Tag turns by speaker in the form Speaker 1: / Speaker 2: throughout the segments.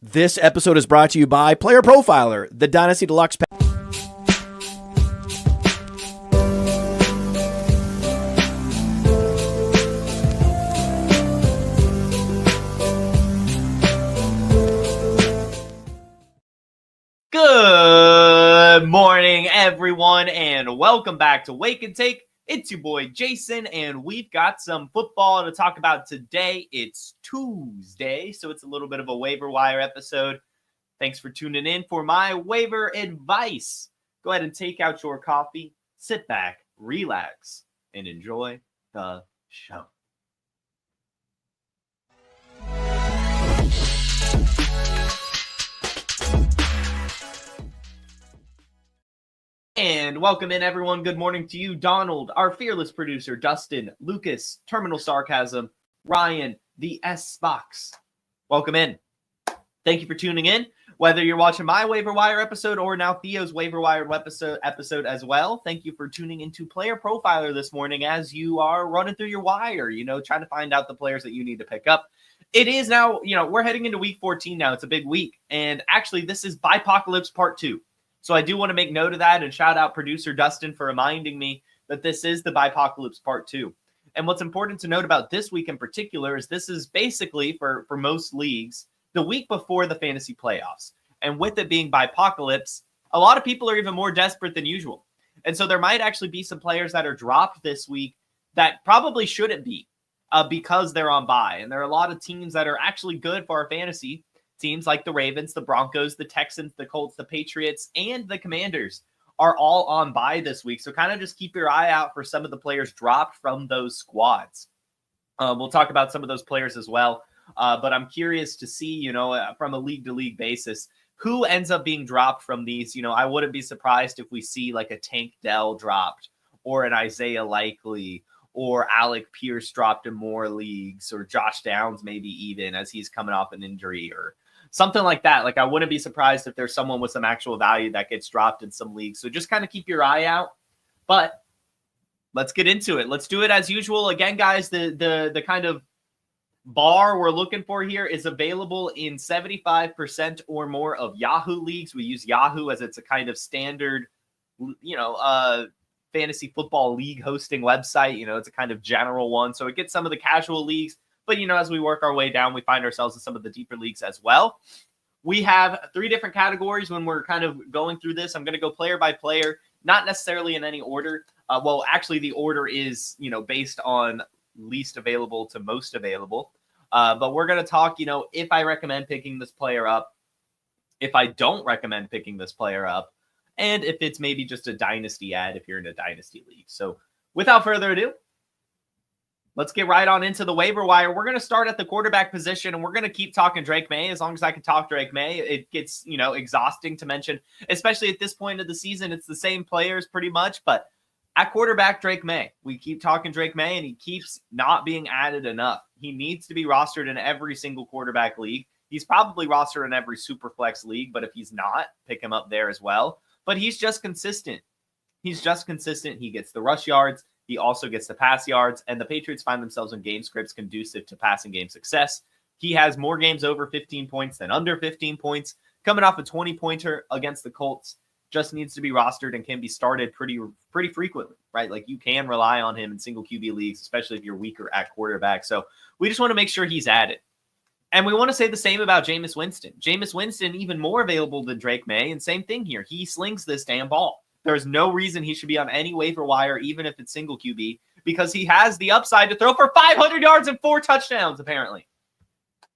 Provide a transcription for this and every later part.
Speaker 1: This episode is brought to you by PlayerProfiler, the Dynasty Deluxe pack.
Speaker 2: Good morning, everyone, and welcome back to Wake and Take. It's your boy Jason, and we've got some football to talk about today. It's Tuesday, so it's a little bit of a waiver wire episode. Thanks for tuning in for my waiver advice. Go ahead and take out your coffee, sit back, relax, and enjoy the show. And welcome in, everyone. Good morning to you, Donald, our fearless producer, Dustin, Lucas, Terminal Sarcasm, Ryan, the S-Box. Welcome in. Thank you for tuning in. Whether you're watching my Waiver Wire episode or now Theo's Waiver Wire episode as well, thank you for tuning into Player Profiler this morning as you are running through your wire, trying to find out the players that you need to pick up. It is now, we're heading into week 14 now. It's a big week. And actually, this is Bipocalypse Part 2. So I do want to make note of that and shout out producer Dustin for reminding me that this is the Bipocalypse Part 2. And what's important to note about this week in particular is this is basically, for most leagues, the week before the fantasy playoffs. And with it being Bipocalypse, a lot of people are even more desperate than usual. And so there might actually be some players that are dropped this week that probably shouldn't be because they're on bye. And there are a lot of teams that are actually good for our fantasy. Teams like the Ravens, the Broncos, the Texans, the Colts, the Patriots, and the Commanders are all on bye this week. So kind of just keep your eye out for some of the players dropped from those squads. We'll talk about some of those players as well. But I'm curious to see, from a league-to-league basis, who ends up being dropped from these. I wouldn't be surprised if we see like a Tank Dell dropped or an Isaiah Likely or Alec Pierce dropped in more leagues or Josh Downs maybe even as he's coming off an injury or something like that. Like I wouldn't be surprised if there's someone with some actual value that gets dropped in some leagues. So just kind of keep your eye out. But let's get into it. Let's do it as usual. Again, guys, the kind of bar we're looking for here is available in 75% or more of Yahoo leagues. We use Yahoo as it's a kind of standard, fantasy football league hosting website. It's a kind of general one. So it gets some of the casual leagues. But, as we work our way down, we find ourselves in some of the deeper leagues as well. We have 3 different categories when we're kind of going through this. I'm going to go player by player, not necessarily in any order. Well, actually, the order is, based on least available to most available. But we're going to talk, if I recommend picking this player up, if I don't recommend picking this player up, and if it's maybe just a dynasty ad if you're in a dynasty league. So without further ado, let's get right on into the waiver wire. We're going to start at the quarterback position, and we're going to keep talking Drake Maye. As long as I can talk Drake Maye, it gets, exhausting to mention, especially at this point of the season. It's the same players pretty much, but at quarterback, Drake Maye. We keep talking Drake Maye, and he keeps not being added enough. He needs to be rostered in every single quarterback league. He's probably rostered in every Superflex league, but if he's not, pick him up there as well. But he's just consistent. He gets the rush yards. He also gets the pass yards, and the Patriots find themselves in game scripts conducive to passing game success. He has more games over 15 points than under 15 points. Coming off a 20-pointer against the Colts, just needs to be rostered and can be started pretty frequently, right? Like you can rely on him in single QB leagues, especially if you're weaker at quarterback. So we just want to make sure he's added. And we want to say the same about Jameis Winston. Jameis Winston, even more available than Drake Maye, and same thing here. He slings this damn ball. There's no reason he should be on any waiver wire, even if it's single QB, because he has the upside to throw for 500 yards and 4 touchdowns, apparently.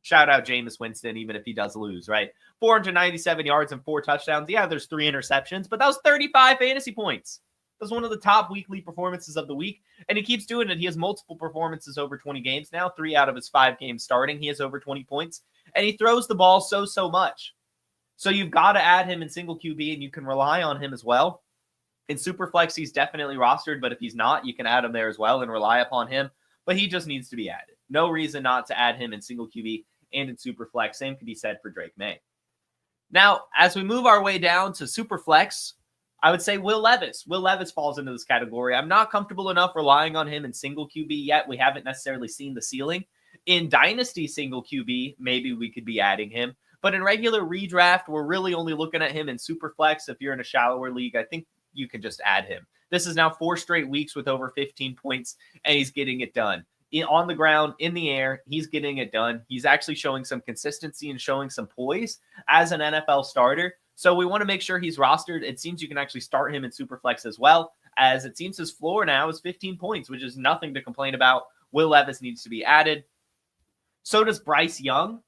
Speaker 2: Shout out Jameis Winston, even if he does lose, right? 497 yards and 4 touchdowns. Yeah, there's 3 interceptions, but that was 35 fantasy points. That was one of the top weekly performances of the week, and he keeps doing it. He has multiple performances over 20 games now. 3 out of his 5 games starting, he has over 20 points, and he throws the ball so much. So you've got to add him in single QB, and you can rely on him as well. In Superflex, he's definitely rostered, but if he's not, you can add him there as well and rely upon him. But he just needs to be added. No reason not to add him in single QB and in Superflex. Same could be said for Drake Maye. Now, as we move our way down to Superflex, I would say Will Levis. Will Levis falls into this category. I'm not comfortable enough relying on him in single QB yet. We haven't necessarily seen the ceiling. In Dynasty single QB, maybe we could be adding him. But in regular redraft, we're really only looking at him in Superflex. If you're in a shallower league, I think you can just add him. This is now 4 straight weeks with over 15 points, and he's getting it done. On the ground, in the air, he's getting it done. He's actually showing some consistency and showing some poise as an NFL starter. So we want to make sure he's rostered. It seems you can actually start him in Superflex as well, as it seems his floor now is 15 points, which is nothing to complain about. Will Levis needs to be added. So does Bryce Young.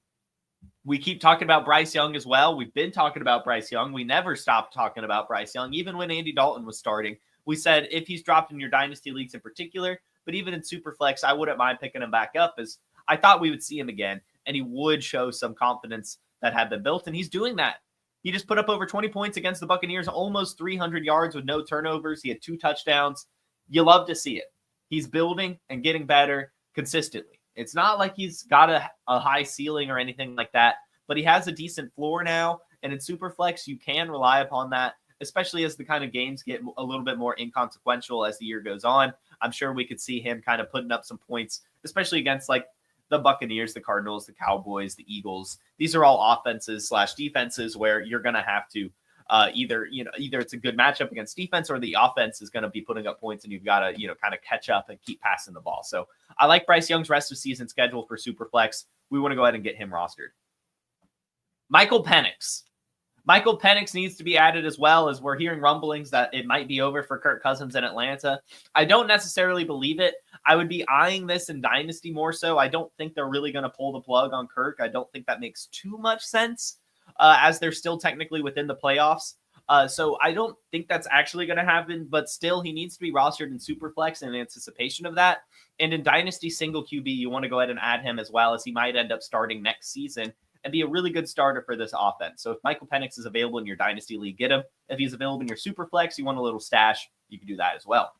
Speaker 2: We keep talking about Bryce Young as well. We've been talking about Bryce Young. We never stopped talking about Bryce Young. Even when Andy Dalton was starting, we said if he's dropped in your dynasty leagues in particular, but even in Superflex, I wouldn't mind picking him back up, as I thought we would see him again, and he would show some confidence that had been built, and he's doing that. He just put up over 20 points against the Buccaneers, almost 300 yards with no turnovers. He had 2 touchdowns. You love to see it. He's building and getting better consistently. It's not like he's got a high ceiling or anything like that, but he has a decent floor now, and in Superflex, you can rely upon that, especially as the kind of games get a little bit more inconsequential as the year goes on. I'm sure we could see him kind of putting up some points, especially against like the Buccaneers, the Cardinals, the Cowboys, the Eagles. These are all offenses / defenses where you're going to have to either it's a good matchup against defense, or the offense is going to be putting up points and you've got to, kind of catch up and keep passing the ball. So I like Bryce Young's rest of season schedule for Superflex. We want to go ahead and get him rostered. Michael Penix. Michael Penix needs to be added as well, as we're hearing rumblings that it might be over for Kirk Cousins in Atlanta. I don't necessarily believe it. I would be eyeing this in Dynasty more so. I don't think they're really going to pull the plug on Kirk. I don't think that makes too much sense, as they're still technically within the playoffs. So I don't think that's actually going to happen, but still he needs to be rostered in Superflex in anticipation of that. And in Dynasty single QB, you want to go ahead and add him as well, as he might end up starting next season and be a really good starter for this offense. So if Michael Penix is available in your Dynasty League, get him. If he's available in your Superflex, you want a little stash, you can do that as well.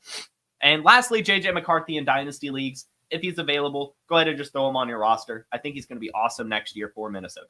Speaker 2: And lastly, JJ McCarthy in Dynasty Leagues. If he's available, go ahead and just throw him on your roster. I think he's going to be awesome next year for Minnesota.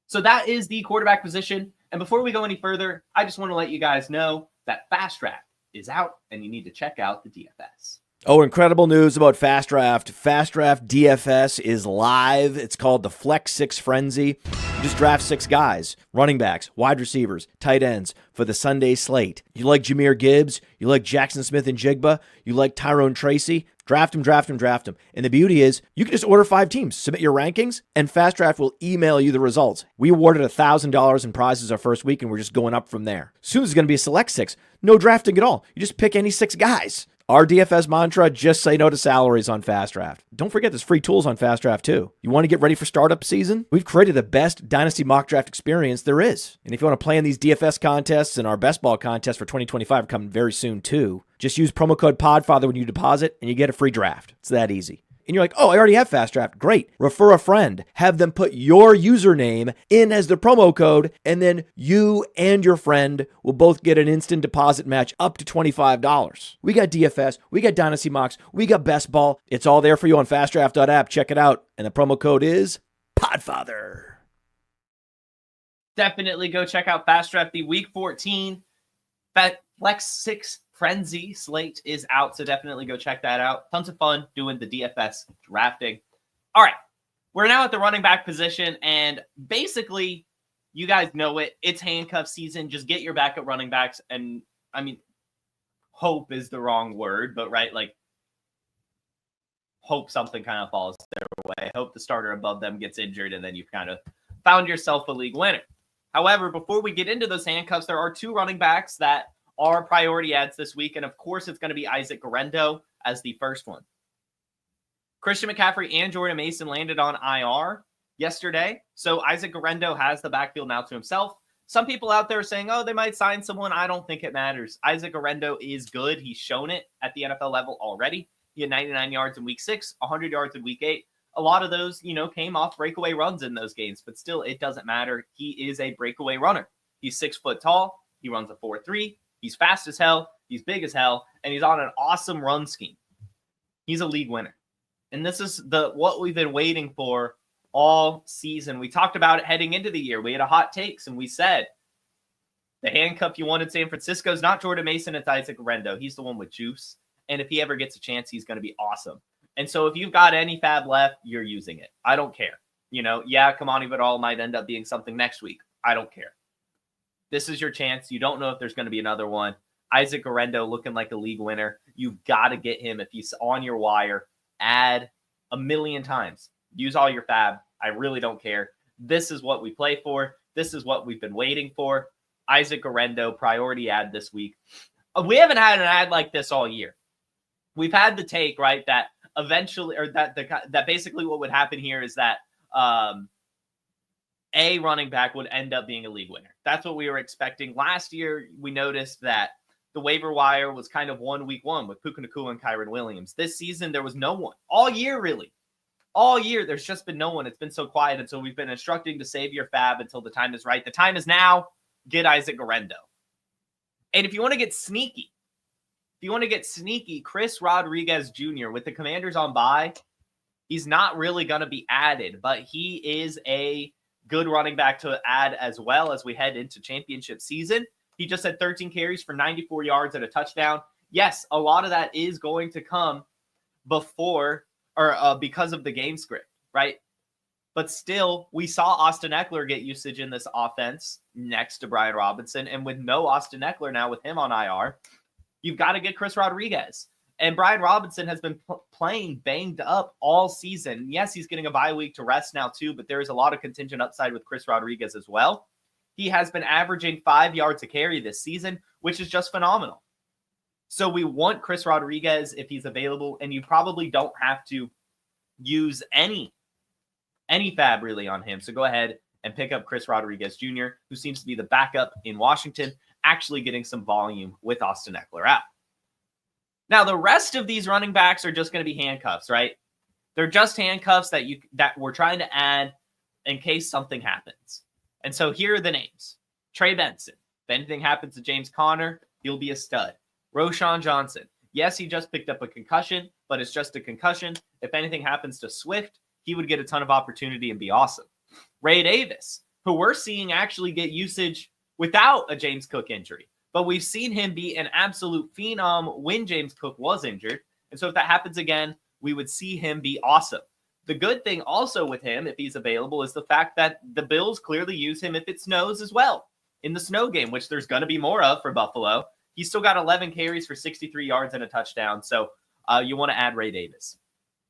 Speaker 2: So that is the quarterback position. And before we go any further, I just want to let you guys know that Fast Draft is out and you need to check out the DFS.
Speaker 1: Oh, incredible news about Fast Draft. Fast Draft DFS is live. It's called the Flex 6 Frenzy. You just draft 6 guys, running backs, wide receivers, tight ends for the Sunday slate. You like Jahmyr Gibbs? You like Jackson Smith and Jigba? You like Tyrone Tracy? Draft him, draft him, draft him. And the beauty is, you can just order 5 teams, submit your rankings, and Fast Draft will email you the results. We awarded $1,000 in prizes our first week, and we're just going up from there. Soon there's going to be a select 6. No drafting at all. You just pick any 6 guys. Our DFS mantra, just say no to salaries on Fast Draft. Don't forget there's free tools on Fast Draft too. You want to get ready for startup season? We've created the best Dynasty mock draft experience there is. And if you want to play in these DFS contests, and our best ball contest for 2025 are coming very soon too, just use promo code PODFATHER when you deposit and you get a free draft. It's that easy. And you're like, oh, I already have Fast Draft. Great. Refer a friend. Have them put your username in as the promo code, and then you and your friend will both get an instant deposit match up to $25. We got DFS. We got Dynasty Mocks. We got Best Ball. It's all there for you on Fastdraft.app. Check it out. And the promo code is PODFATHER.
Speaker 2: Definitely go check out Fast Draft. The Week 14 Flex 6 Frenzy slate is out, so definitely go check that out. Tons of fun doing the DFS drafting. All right, we're now at the running back position, and basically, you guys know it. It's handcuff season. Just get your backup running backs, and I mean, hope is the wrong word, but right, like, hope something kind of falls their way. Hope the starter above them gets injured, and then you've kind of found yourself a league winner. However, before we get into those handcuffs, there are 2 running backs that are priority ads this week, and of course, it's going to be Isaac Guerrendo as the first one. Christian McCaffrey and Jordan Mason landed on IR yesterday, so Isaac Guerrendo has the backfield now to himself. Some people out there are saying, oh, they might sign someone. I don't think it matters. Isaac Guerrendo is good. He's shown it at the NFL level already. He had 99 yards in week 6, 100 yards in week 8. A lot of those, came off breakaway runs in those games, but still, it doesn't matter. He is a breakaway runner. He's 6 foot tall. He runs a 4.3. He's fast as hell, he's big as hell, and he's on an awesome run scheme. He's a league winner. And this is what we've been waiting for all season. We talked about it heading into the year. We had a hot takes, and we said, the handcuff you wanted San Francisco is not Jordan Mason, it's Isaac Guerrendo. He's the one with juice. And if he ever gets a chance, he's going to be awesome. And so if you've got any fab left, you're using it. I don't care. Yeah, Kamani Vidal might end up being something next week. I don't care. This is your chance. You don't know if there's going to be another one. Isaac Guerendo looking like a league winner. You've got to get him. If he's on your wire, add a million times. Use all your fab. I really don't care. This is what we play for. This is what we've been waiting for. Isaac Guerendo, priority ad this week. We haven't had an ad like this all year. We've had the take, right, that eventually, or that basically what would happen here is that a running back would end up being a league winner. That's what we were expecting. Last year, we noticed that the waiver wire was kind of week one with Puka Nacua and Kyron Williams. This season, there was no one. All year, really. All year, there's just been no one. It's been so quiet, and so we've been instructing to save your fab until the time is right. The time is now. Get Isaac Guerendo. And if you want to get sneaky, Chris Rodriguez Jr. with the Commanders on bye, he's not really going to be added, but he is a good running back to add as well as we head into championship season. He just had 13 carries for 94 yards and a touchdown. Yes, a lot of that is going to come because of the game script, right? But still, we saw Austin Eckler get usage in this offense next to Brian Robinson. And with no Austin Eckler now, with him on IR, you've got to get Chris Rodriguez. And Brian Robinson has been playing banged up all season. Yes, he's getting a bye week to rest now too, but there is a lot of contingent upside with Chris Rodriguez as well. He has been averaging 5 yards a carry this season, which is just phenomenal. So we want Chris Rodriguez if he's available, and you probably don't have to use any fab really on him. So go ahead and pick up Chris Rodriguez Jr., who seems to be the backup in Washington, actually getting some volume with Austin Eckler out. Now, the rest of these running backs are just going to be handcuffs, right? They're just handcuffs that we're trying to add in case something happens. And so here are the names. Trey Benson. If anything happens to James Conner, he'll be a stud. Roschon Johnson. Yes, he just picked up a concussion, but it's just a concussion. If anything happens to Swift, he would get a ton of opportunity and be awesome. Ray Davis, who we're seeing actually get usage without a James Cook injury. But we've seen him be an absolute phenom when James Cook was injured. And so if that happens again, we would see him be awesome. The good thing also with him, if he's available, is the fact that the Bills clearly use him if it snows as well in the snow game, which there's going to be more of for Buffalo. He's still got 11 carries for 63 yards and a touchdown. So you want to add Ray Davis.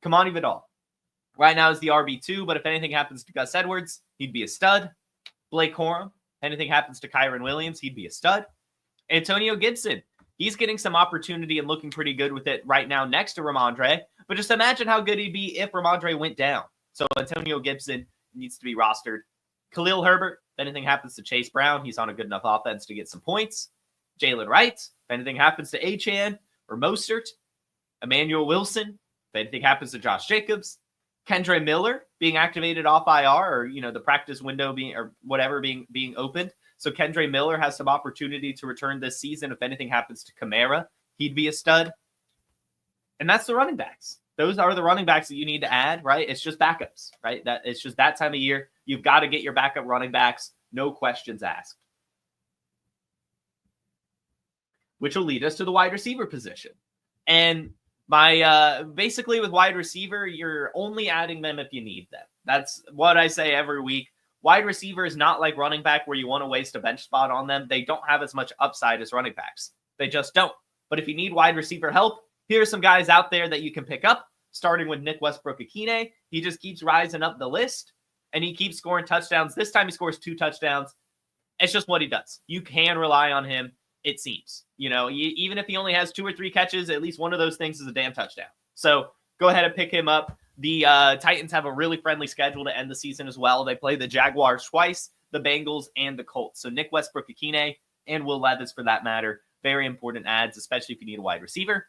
Speaker 2: Kamani Vidal. Right now is the RB2, but if anything happens to Gus Edwards, he'd be a stud. Blake Corum. If anything happens to Kyron Williams, he'd be a stud. Antonio Gibson. He's getting some opportunity and looking pretty good with it right now next to Ramondre. But just imagine how good he'd be if Ramondre went down. So Antonio Gibson needs to be rostered. Khalil Herbert. If anything happens to Chase Brown, he's on a good enough offense to get some points. Jalen Wright. If anything happens to Achane or Mostert. Emmanuel Wilson. If anything happens to Josh Jacobs. Kendre Miller being activated off IR, or the practice window being being opened. So Kendre Miller has some opportunity to return this season. If anything happens to Kamara, he'd be a stud. And that's the running backs. Those are the running backs that you need to add, right? It's just backups, right? That it's just that time of year. You've got to get your backup running backs, no questions asked. Which will lead us to the wide receiver position. And basically with wide receiver, you're only adding them if you need them. That's what I say every week. Wide receiver is not like running back where you want to waste a bench spot on them. They don't have as much upside as running backs. They just don't. But if you need wide receiver help, here are some guys out there that you can pick up, starting with Nick Westbrook-Akine. He just keeps rising up the list, and he keeps scoring touchdowns. This time he scores 2 touchdowns. It's just what he does. You can rely on him, it seems. Even if he only has 2 or 3 catches, at least one of those things is a damn touchdown. So go ahead and pick him up. The Titans have a really friendly schedule to end the season as well. They play the Jaguars twice, the Bengals, and the Colts. So Nick Westbrook-Akine and Will Levis, for that matter, very important ads, especially if you need a wide receiver.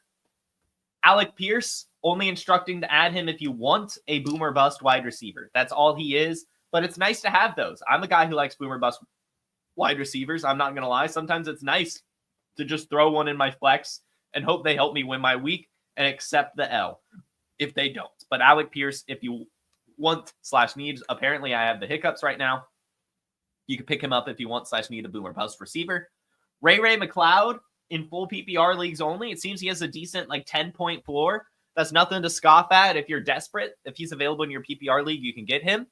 Speaker 2: Alec Pierce, only instructing to add him if you want a boomer bust wide receiver. That's all he is, but it's nice to have those. I'm a guy who likes boomer bust wide receivers. I'm not going to lie. Sometimes it's nice to just throw one in my flex and hope they help me win my week and accept the L if they don't. But Alec Pierce, if you want / needs, apparently I have the hiccups right now. You can pick him up if you want / need a boomer bust receiver. Ray McLeod in full PPR leagues only. It seems he has a decent 10-point floor. That's nothing to scoff at if you're desperate. If he's available in your PPR league, you can get him.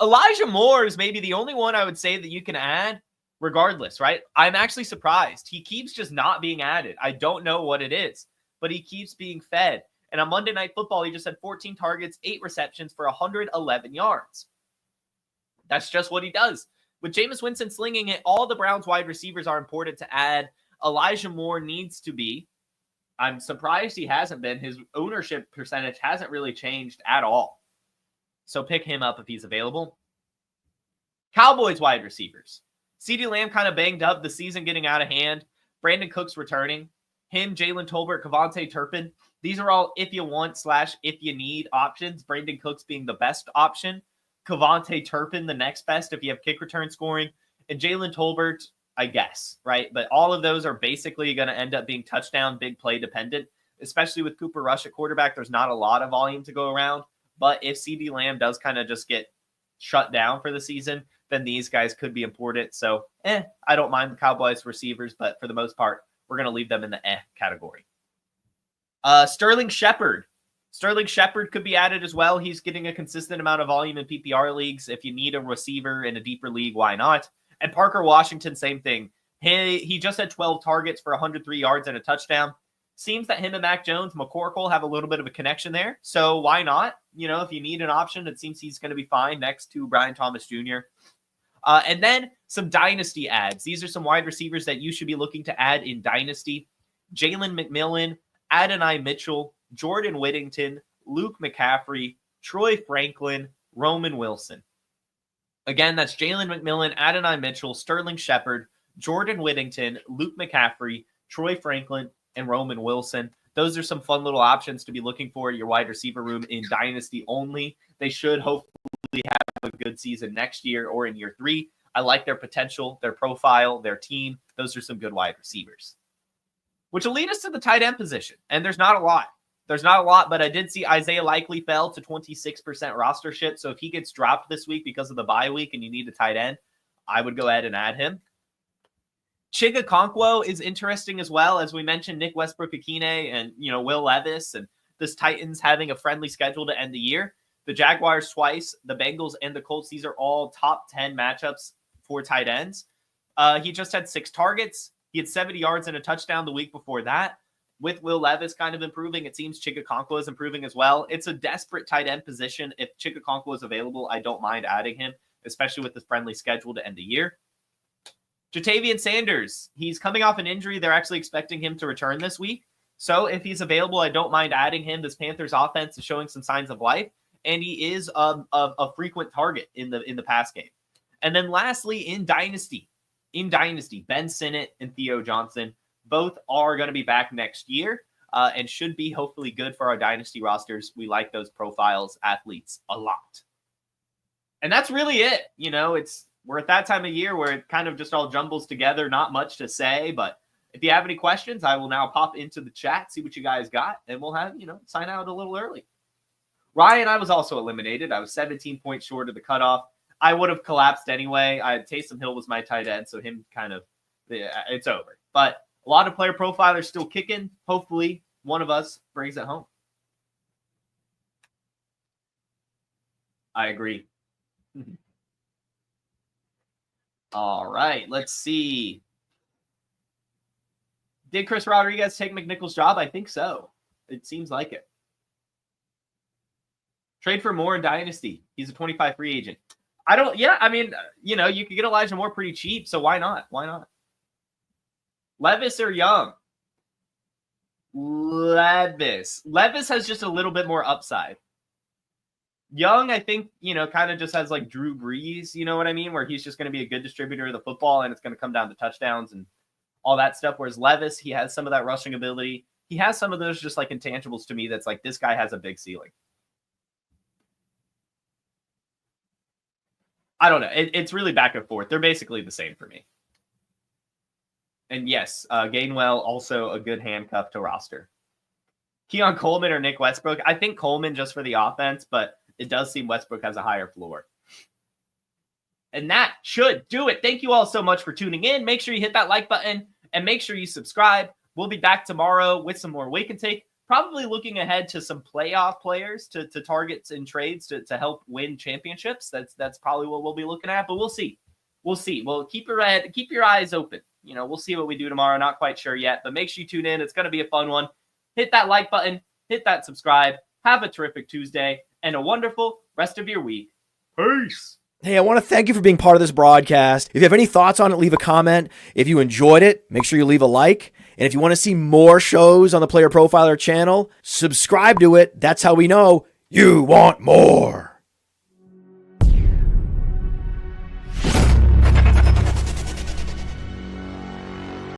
Speaker 2: Elijah Moore is maybe the only one I would say that you can add regardless, right? I'm actually surprised. He keeps just not being added. I don't know what it is, but he keeps being fed. And on Monday Night Football, he just had 14 targets, 8 receptions for 111 yards. That's just what he does. With Jameis Winston slinging it, all the Browns wide receivers are important to add. Elijah Moore needs to be. I'm surprised he hasn't been. His ownership percentage hasn't really changed at all. So pick him up if he's available. Cowboys wide receivers. CeeDee Lamb kind of banged up, the season getting out of hand. Brandon Cooks returning. Him, Jalen Tolbert, Kevontae Turpin. These are all if you want / if you need options. Brandon Cooks being the best option. Kevontae Turpin, the next best if you have kick return scoring. And Jalen Tolbert, I guess, right? But all of those are basically going to end up being touchdown, big play dependent, especially with Cooper Rush at quarterback. There's not a lot of volume to go around. But if CeeDee Lamb does kind of just get shut down for the season, then these guys could be important. So, I don't mind the Cowboys receivers, but for the most part, we're going to leave them in the category. Sterling Shepard. Sterling Shepard could be added as well. He's getting a consistent amount of volume in PPR leagues. If you need a receiver in a deeper league, why not? And Parker Washington, same thing. He just had 12 targets for 103 yards and a touchdown. Seems that him and Mac Jones, McCorkle have a little bit of a connection there. So why not? If you need an option, it seems he's going to be fine next to Brian Thomas Jr. And then some Dynasty ads. These are some wide receivers that you should be looking to add in Dynasty. Jalen McMillan, Adonai Mitchell, Jordan Whittington, Luke McCaffrey, Troy Franklin, Roman Wilson. Again, that's Jalen McMillan, Adonai Mitchell, Sterling Shepard, Jordan Whittington, Luke McCaffrey, Troy Franklin, and Roman Wilson. Those are some fun little options to be looking for in your wide receiver room in Dynasty only. They should hopefully have a good season next year or in year 3. I like their potential, their profile, their team. Those are some good wide receivers. Which will lead us to the tight end position. And there's not a lot. But I did see Isaiah Likely fell to 26% rostership. So if he gets dropped this week because of the bye week and you need a tight end, I would go ahead and add him. Chig Okonkwo is interesting as well. As we mentioned, Nick Westbrook-Akine and, Will Levis and this Titans having a friendly schedule to end the year. The Jaguars twice, the Bengals and the Colts. These are all top 10 matchups for tight ends. He just had 6 targets. He had 70 yards and a touchdown the week before that. With Will Levis kind of improving, it seems Chig Okonkwo is improving as well. It's a desperate tight end position. If Chig Okonkwo is available, I don't mind adding him, especially with the friendly schedule to end the year. Jatavian Sanders, he's coming off an injury. They're actually expecting him to return this week. So if he's available, I don't mind adding him. This Panthers offense is showing some signs of life, and he is a frequent target in the pass game. And then lastly, in Dynasty, Ben Sinnott and Theo Johnson, both are going to be back next year and should be hopefully good for our Dynasty rosters. We like those profiles, athletes a lot. And that's really it. We're at that time of year where it kind of just all jumbles together. Not much to say, but if you have any questions, I will now pop into the chat, see what you guys got, and we'll have, sign out a little early. Ryan, I was also eliminated. I was 17 points short of the cutoff. I would have collapsed anyway. Taysom Hill was my tight end, so him it's over. But a lot of player profilers still kicking. Hopefully, one of us brings it home. I agree. All right, let's see. Did Chris Rodriguez take McNichols' job? I think so. It seems like it. Trade for Moore in Dynasty. He's a 25 free agent. You could get Elijah Moore pretty cheap, so why not? Levis or Young? Levis. Levis has just a little bit more upside. Young, I think, kind of just has like Drew Brees, you know what I mean? Where he's just going to be a good distributor of the football and it's going to come down to touchdowns and all that stuff. Whereas Levis, he has some of that rushing ability. He has some of those just like intangibles to me that's like, this guy has a big ceiling. I don't know. It's really back and forth. They're basically the same for me. And yes, Gainwell, also a good handcuff to roster. Keon Coleman or Nick Westbrook? I think Coleman just for the offense, but it does seem Westbrook has a higher floor. And that should do it. Thank you all so much for tuning in. Make sure you hit that like button and make sure you subscribe. We'll be back tomorrow with some more Wake and Take probably looking ahead to some playoff players to targets and trades to help win championships. That's probably what we'll be looking at, but we'll see. Well, keep your eyes open. We'll see what we do tomorrow. Not quite sure yet, but make sure you tune in. It's going to be a fun one. Hit that like button, hit that subscribe. Have a terrific Tuesday and a wonderful rest of your week. Peace.
Speaker 1: Hey, I want to thank you for being part of this broadcast. If you have any thoughts on it, leave a comment. If you enjoyed it, make sure you leave a like. And if you want to see more shows on the Player Profiler channel, subscribe to it. That's how we know you want more.